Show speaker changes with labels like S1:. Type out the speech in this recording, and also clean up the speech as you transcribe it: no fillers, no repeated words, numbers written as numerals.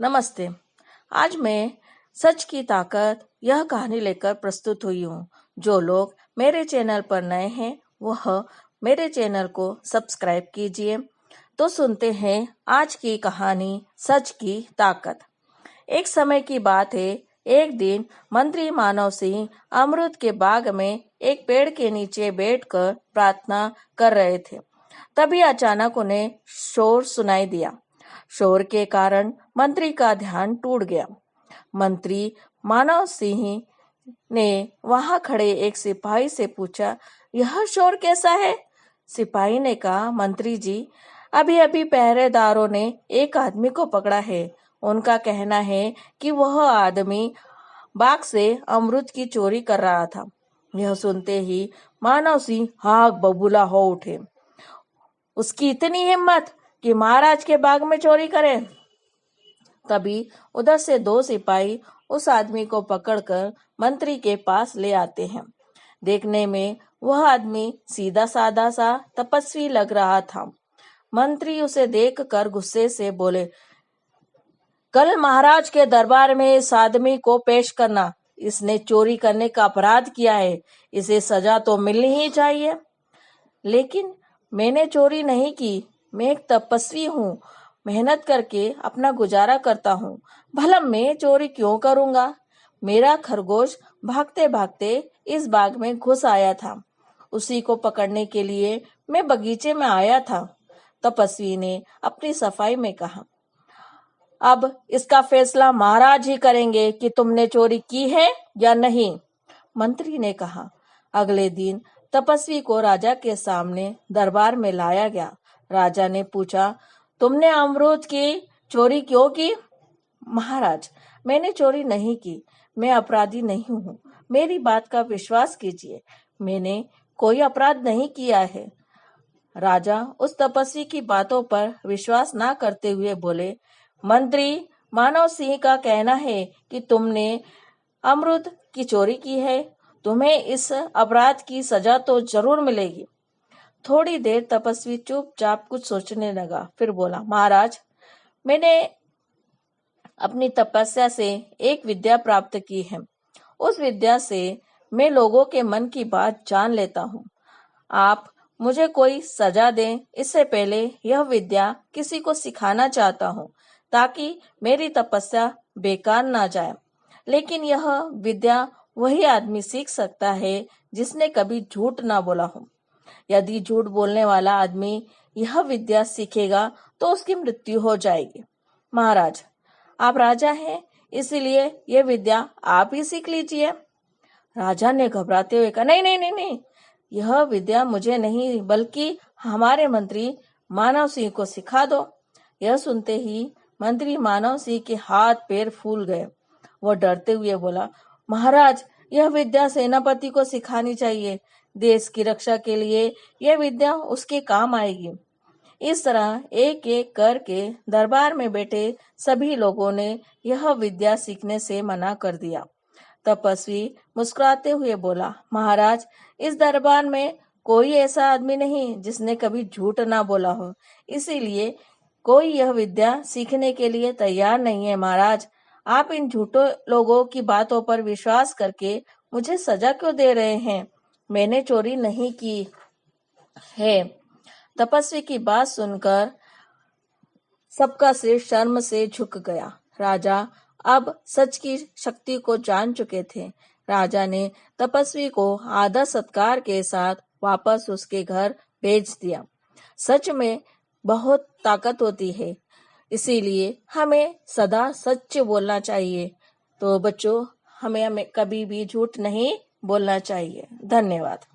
S1: नमस्ते। आज मैं सच की ताकत यह कहानी लेकर प्रस्तुत हुई हूँ। जो लोग मेरे चैनल पर नए हैं वह मेरे चैनल को सब्सक्राइब कीजिए। तो सुनते हैं आज की कहानी सच की ताकत। एक समय की बात है, एक दिन मंत्री मानव सिंह अमरूद के बाग में एक पेड़ के नीचे बैठकर प्रार्थना कर रहे थे। तभी अचानक उन्हें शोर सुनाई दिया। शोर के कारण मंत्री का ध्यान टूट गया। मंत्री मानव सिंह ने वहां खड़े एक सिपाही से पूछा, यह शोर कैसा है? सिपाही ने कहा, मंत्री जी, अभी अभी पहरेदारों ने एक आदमी को पकड़ा है। उनका कहना है कि वह आदमी बाग से अमरूद की चोरी कर रहा था। यह सुनते ही मानव सिंह हाक बबूला हो उठे। उसकी इतनी हिम्मत कि महाराज के बाग में चोरी करे। तभी उधर से दो सिपाही उस आदमी को पकड़कर मंत्री के पास ले आते हैं। देखने में वह आदमी सीधा साधा सा तपस्वी लग रहा था। मंत्री उसे देखकर गुस्से से बोले, कल महाराज के दरबार में इस आदमी को पेश करना। इसने चोरी करने का अपराध किया है, इसे सजा तो मिलनी ही चाहिए। लेकिन मैंने चोरी नहीं की, मैं एक तपस्वी हूँ, मेहनत करके अपना गुजारा करता हूँ। भला मैं चोरी क्यों करूँगा? मेरा खरगोश भागते भागते इस बाग में घुस आया था, उसी को पकड़ने के लिए मैं बगीचे में आया था। तपस्वी ने अपनी सफाई में कहा, अब इसका फैसला महाराज ही करेंगे कि तुमने चोरी की है या नहीं। मंत्री ने कहा। अगले दिन तपस्वी को राजा के सामने दरबार में लाया गया। राजा ने पूछा, तुमने अमरूद की चोरी क्यों की? महाराज, मैंने चोरी नहीं की, मैं अपराधी नहीं हूँ, मेरी बात का विश्वास कीजिए, मैंने कोई अपराध नहीं किया है। राजा उस तपस्वी की बातों पर विश्वास ना करते हुए बोले, मंत्री मानव सिंह का कहना है कि तुमने अमरूद की चोरी की है, तुम्हें इस अपराध की सजा तो जरूर मिलेगी। थोड़ी देर तपस्वी चुपचाप कुछ सोचने लगा, फिर बोला, महाराज, मैंने अपनी तपस्या से एक विद्या प्राप्त की है। उस विद्या से मैं लोगों के मन की बात जान लेता हूँ। आप मुझे कोई सजा दें, इससे पहले यह विद्या किसी को सिखाना चाहता हूँ ताकि मेरी तपस्या बेकार ना जाए। लेकिन यह विद्या वही आदमी सीख सकता है जिसने कभी झूठ ना बोला हो। यदि झूठ बोलने वाला आदमी यह विद्या सीखेगा तो उसकी मृत्यु हो जाएगी। महाराज, आप राजा हैं, इसीलिए यह विद्या आप ही सीख लीजिए। राजा ने घबराते हुए कहा, नहीं नहीं नहीं नहीं, यह विद्या मुझे नहीं बल्कि हमारे मंत्री मानव सिंह को सिखा दो। यह सुनते ही मंत्री मानव सिंह के हाथ पैर फूल गए। वह डरते हुए बोला, महाराज, यह विद्या सेनापति को सिखानी चाहिए, देश की रक्षा के लिए यह विद्या उसके काम आएगी। इस तरह एक एक करके दरबार में बैठे सभी लोगों ने यह विद्या सीखने से मना कर दिया। तपस्वी मुस्कुराते हुए बोला, महाराज, इस दरबार में कोई ऐसा आदमी नहीं जिसने कभी झूठ ना बोला हो, इसीलिए कोई यह विद्या सीखने के लिए तैयार नहीं है। महाराज, आप इन झूठों लोगों की बातों पर विश्वास करके मुझे सजा क्यों दे रहे हैं? मैंने चोरी नहीं की है। तपस्वी की बात सुनकर सबका सिर शर्म से झुक गया। राजा अब सच की शक्ति को जान चुके थे। राजा ने तपस्वी को आदर सत्कार के साथ वापस उसके घर भेज दिया। सच में बहुत ताकत होती है, इसीलिए हमें सदा सच बोलना चाहिए। तो बच्चों, हमें कभी भी झूठ नहीं बोलना चाहिए। धन्यवाद।